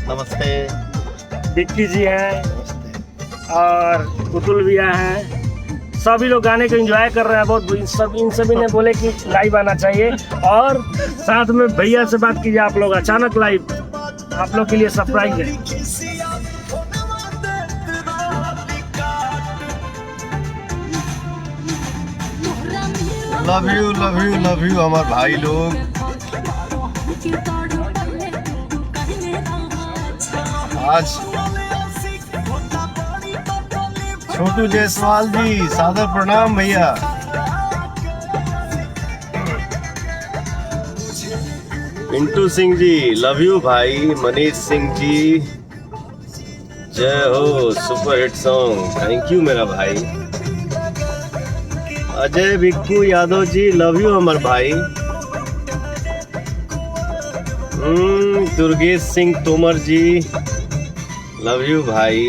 नमस्ते। विक्की जी हैं और पुतुल भी आए हैं। सभी लोग गाने को एंजॉय कर रहे हैं बहुत। इन सभी ने बोले कि लाइव आना चाहिए। और साथ में भैया से बात कीजिए, आप लोग अचानक लाइव, आप लोग के लिए सरप्राइज है। Love you love you love you हमारे भाई लोग। आज छोटू जायसवाल जी, सादर प्रणाम भैया। पिंटू सिंह जी, लव यू भाई। मनीष सिंह जी, जय हो, super hit song, thank you मेरा भाई। अजय भिक्कू यादव जी, लव यू अमर भाई। दुर्गेश सिंह तोमर जी, लव यू भाई।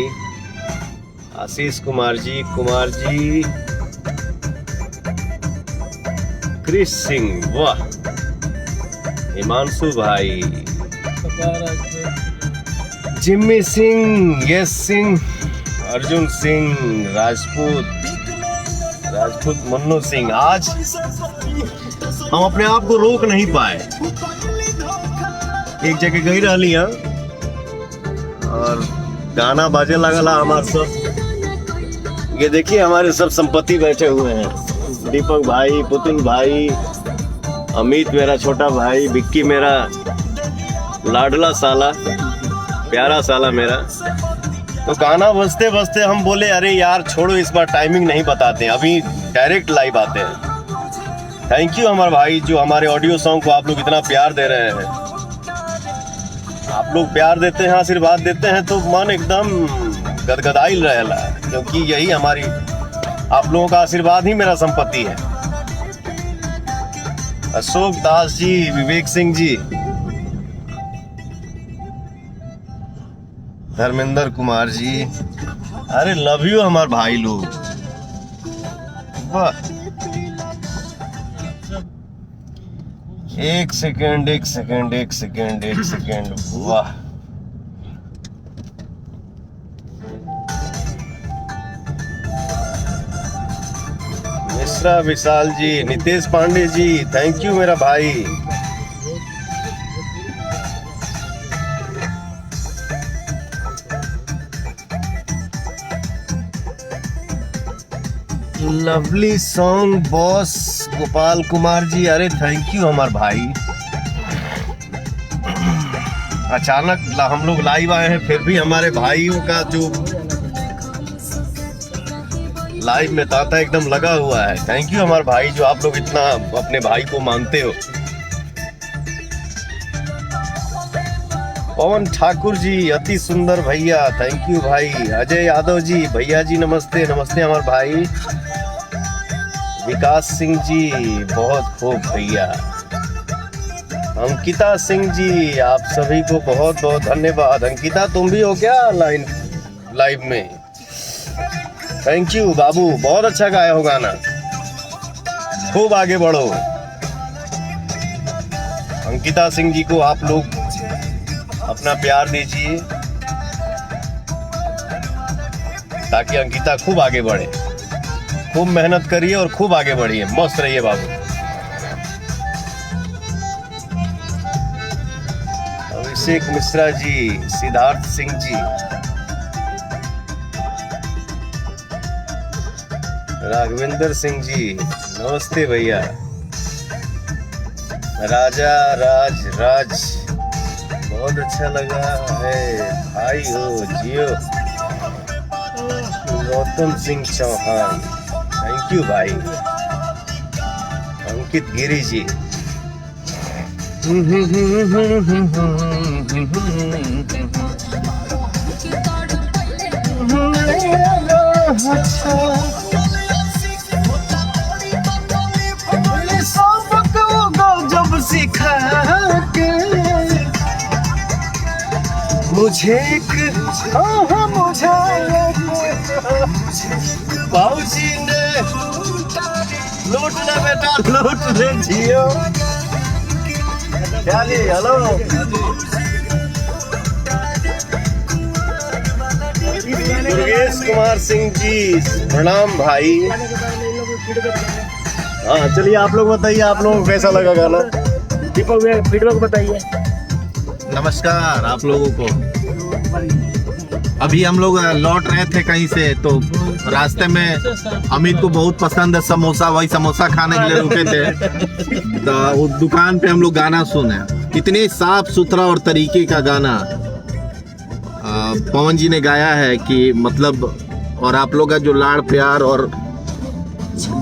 आशीष कुमार जी, क्रिश सिंह, वाह। हिमांशु भाई, जिम्मी सिंह, यश सिंह, अर्जुन सिंह, राजपूत मन्नू सिंह। आज हम अपने आप को रोक नहीं पाए, एक जगह गई रही और गाना बाजे लगला हमारे सब। ये देखिए हमारे सब संपत्ति बैठे हुए हैं, दीपक भाई, पुतुल भाई, अमित मेरा छोटा भाई, विक्की मेरा लाडला साला, प्यारा साला मेरा। तो गाना बजते बजते हम बोले अरे यार छोड़ो, इस बार टाइमिंग नहीं बताते हैं, अभी डायरेक्ट लाइव आते हैं। थैंक यू हमारे भाई, जो हमारे ऑडियो सॉन्ग को आप लोग इतना प्यार दे रहे हैं। आप लोग प्यार देते हैं, आशीर्वाद देते हैं तो मन एकदम गदगदाइल रहेला, क्योंकि यही हमारी, आप लोगों का आशीर्वाद ही मेरा संपत्ति है। अशोक दास जी, विवेक सिंह जी, धर्मेंद्र कुमार जी, अरे लव यू हमारे भाई लोग, वाह। एक सेकेंड, वाह। मिश्रा विशाल जी, नितेश पांडे जी, थैंक यू मेरा भाई। Lovely song boss, Gopal Kumar ji, अरे थैंक यू हमारे भाई। अचानक हम लोग लाइव आए हैं, फिर भी हमारे भाइयों का जो लाइव में तांता एकदम लगा हुआ है। थैंक यू हमारे भाई, जो आप लोग इतना अपने भाई को मानते हो। पवन ठाकुर जी, अति सुंदर भैया, थैंक यू भाई। अजय यादव जी, भैया जी नमस्ते हमारे भाई। विकास सिंह जी, बहुत खूब भैया। अंकिता सिंह जी, आप सभी को बहुत बहुत धन्यवाद। अंकिता तुम भी हो क्या लाइव में? थैंक यू बाबू, बहुत अच्छा गाया हो गाना, खूब आगे बढ़ो। अंकिता सिंह जी को आप लोग अपना प्यार दीजिए ताकि अंकिता खूब आगे बढ़े। खूब मेहनत करिए और खूब आगे बढ़िए, मस्त रहिए बाबू। अभिषेक मिश्रा जी, सिद्धार्थ सिंह जी, राघवेंद्र सिंह जी, नमस्ते भैया। राजा राज, बहुत अच्छा लगा है भाई हो, जियो। गौतम सिंह चौहान, थैंक यू भाई। अंकित गिरी जी, मुझे एक मुझे बाबूजी ने लूट ले बेटा लूट ले जियो क्या जी हेलो दुर्गेश कुमार सिंह जी प्रणाम भाई। हाँ चलिए आप लोग बताइए आप लोगों को कैसा लगा गाना। दीपक भैया फीडबैक बताइए। नमस्कार आप लोगों को। अभी हम लोग लौट रहे थे कहीं से तो रास्ते में अमित को बहुत पसंद है समोसा, वही समोसा खाने के लिए रुके थे तो उस दुकान पे हम लोग गाना सुने। इतने साफ सुथरा और तरीके का गाना पवन जी ने गाया है कि मतलब, और आप लोग का जो लाड़ प्यार और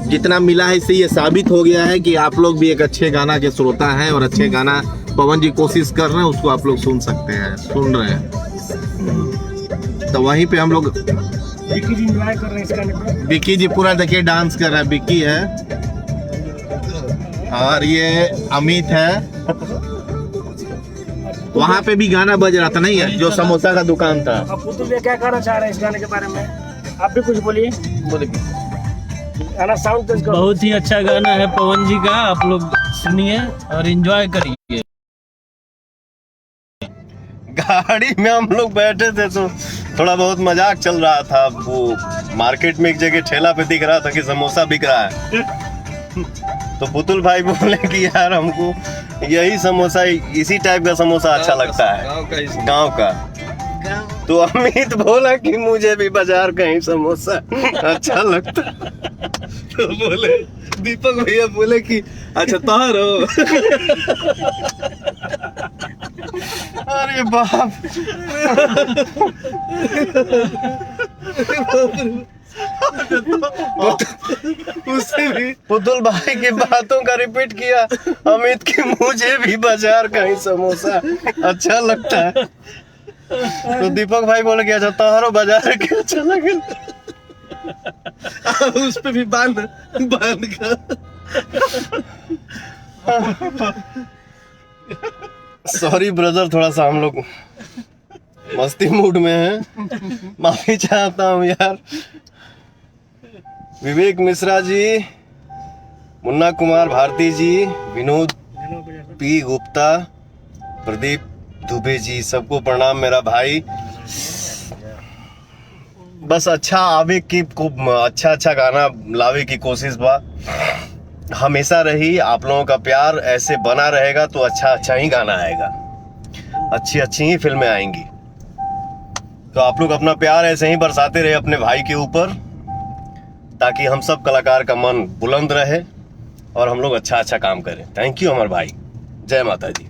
जितना मिला है इससे ये साबित हो गया है कि आप लोग भी एक अच्छे गाना के श्रोता हैं और अच्छे गाना पवन जी कोशिश कर रहे हैं उसको आप लोग सुन सकते हैं, सुन रहे हैं। तो वहीं पे हम लोग विक्की जी एंजॉय कर रहे हैं इस गाने पे। विक्की जी पूरा देखिए डांस कर रहा है, विक्की है और ये अमित है। वहाँ पे भी गाना बज रहा था नहीं है जो समोसा का दुकान था। अब पुतुल भैया क्या कहना चाह रहे हैं इस गाने के बारे में, आप भी कुछ बोलिए। गाना साउंड तेज करो। बहुत ही अच्छा गाना है पवन जी का, आप लोग सुनिए और एंजॉय करिए। गाड़ी में हम लोग बैठे थे तो थोड़ा बहुत मजाक चल रहा था। वो मार्केट में एक जगह ठेला पे दिख रहा था कि समोसा बिक रहा है तो पुतुल भाई बोले कि यार हमको यही समोसा इसी टाइप का समोसा अच्छा लगता है गांव का। तो अमित बोला कि मुझे भी बाजार का ही समोसा अच्छा लगता है। तो बोले दीपक भैया बोले कि अच्छा तारो अरे बाप उससे भी पुतुल भाई की बातों का रिपीट किया अमित की मुझे भी बाजार का ही समोसा अच्छा लगता है। तो दीपक भाई बोले कि अच्छा तारो बाजार के अच्छा लगे उस पे भी बांध कर सॉरी ब्रदर थोड़ा सा हम लोग मस्ती मूड में हैं, माफी चाहता हूँ यार। विवेक मिश्रा जी, मुन्ना कुमार भारती जी, विनोद पी गुप्ता, प्रदीप दुबे जी, सबको प्रणाम मेरा भाई। बस अच्छा आवे की अच्छा गाना लावे की कोशिश बा हमेशा रही। आप लोगों का प्यार ऐसे बना रहेगा तो अच्छा ही गाना आएगा, अच्छी ही फिल्में आएंगी। तो आप लोग अपना प्यार ऐसे ही बरसाते रहे अपने भाई के ऊपर ताकि हम सब कलाकार का मन बुलंद रहे और हम लोग अच्छा काम करें। थैंक यू हमारे भाई, जय माता दी।